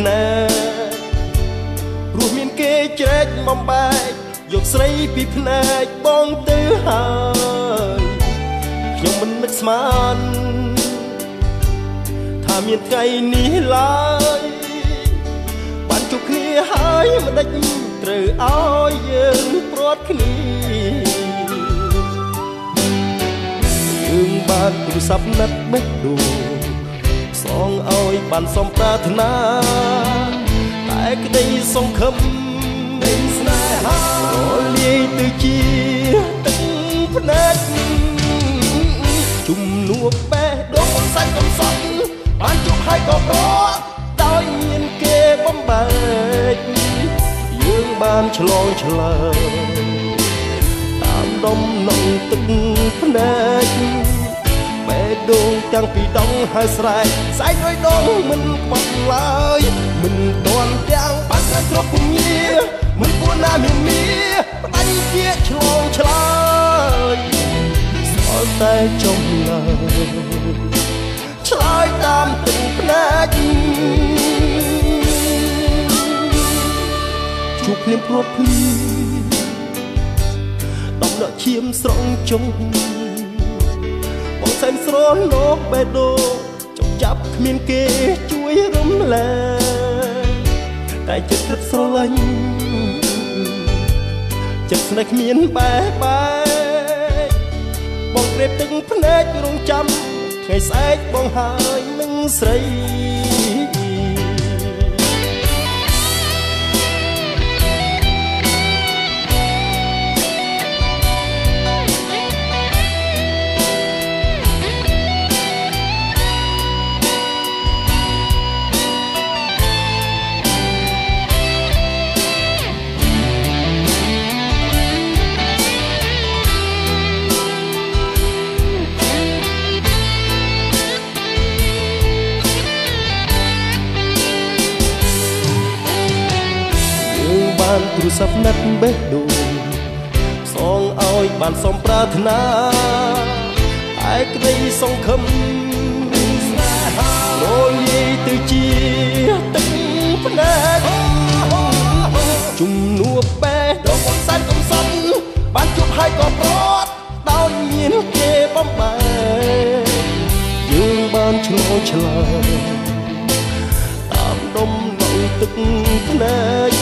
ណែព្រោះមានគេជ្រែកបំបែកយកស្រីពីភ្នែកបងទៅហើយខ្ញុំមិននឹកស្មានថាមានថ្ងៃនេះឡើយបានជួបគ្នាហើយមិនដេចត្រូវឲ្យយើងព្រាត់គ្នាយើងបានទូរស័ព្ទណាត់បេះដូងសងឲ្យបានសំប្រាថ្នាតែក្តីសង្ឃឹមនៃស្នេហារលាយទៅជាទឹកភ្នែកជំនួបបេះដូងសាច់កំសត់បានជួបហើយក៏ប្រត់ដោយមានគេបំបែកយើងបានឆ្លងឆ្លើយតាមដុំនំទឹកភ្នែកបេះដូងទាំងពីរដងហើយស្រែកស្អែកដោយដងមិនខ្វះឡើយមិនទាន់ទាំងបានស្រាប់គ្រប់ពញាមិនគួរណាមានមាផ្ដាច់ជាឆ្លងឆ្លើយស្គាល់តែចំឡើយឆ្លើយតាមទឹកភ្នែកជួបភ្លាមព្រួតភ្លីដំណក់ឈាមស្រង់ចុងបងសែនស្រលោកបេះដូងចង់ចាប់គ្មានគេជួយរំលែកតែចិត្តរត់ស្រឡាញ់ចិត្តស្នេហ៍គ្មានបែកបងព្រៀបទឹកភ្នែករងចាំថ្ងៃស្អែកបងហើយនឹងស្រីទូរស័ព្ទណាត់បេះដូងសងឲ្យបានសំប្រាថ្នាឯក្តីសង្ឃឹមស្នេហារលាយទៅជាទឹកភ្នែកជំនួបបេះដូងបងសាច់កំសត់បានជួបហើយក៏ប្រត់ដោយមានគេបំបែកយើងបានឆ្លងឆ្លើយតាមដុំនំទឹកភ្នែក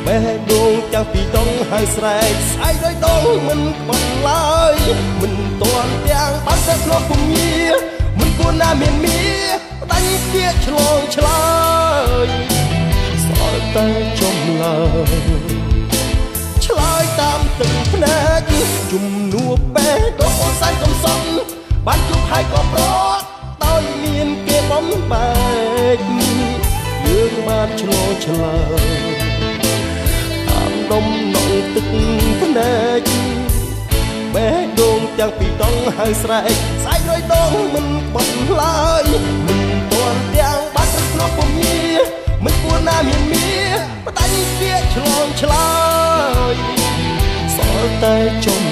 បេះដូងទាំងពីរដងហើយស្រែកស្អែកដោយដងមិនខ្វះឡើយមិនទាន់ទាំងបានស្គាល់ពញាមិនគួរណាមានមាផ្ដាច់ជាឆ្លងឆ្លើយសល់តែចំឡើយឆ្លើយតាមទឹកភ្នែកជំនួបបេះដូងសាច់កំសត់បានជួបហើយក៏ប្រត់ដោយមានគេបំបែកយើងបានឆ្លងឆ្លើយដុំនំទឹកភ្នែកបេះដូងទាំងពីរដងហើយស្រែកស្អែកដោយដងមិនខ្វះឡើយមិនទាន់ទាំងបានស្គាល់ពញាមិនគួរណាមានមាផ្ដាច់ជាឆ្លងឆ្លើយសល់តែចំ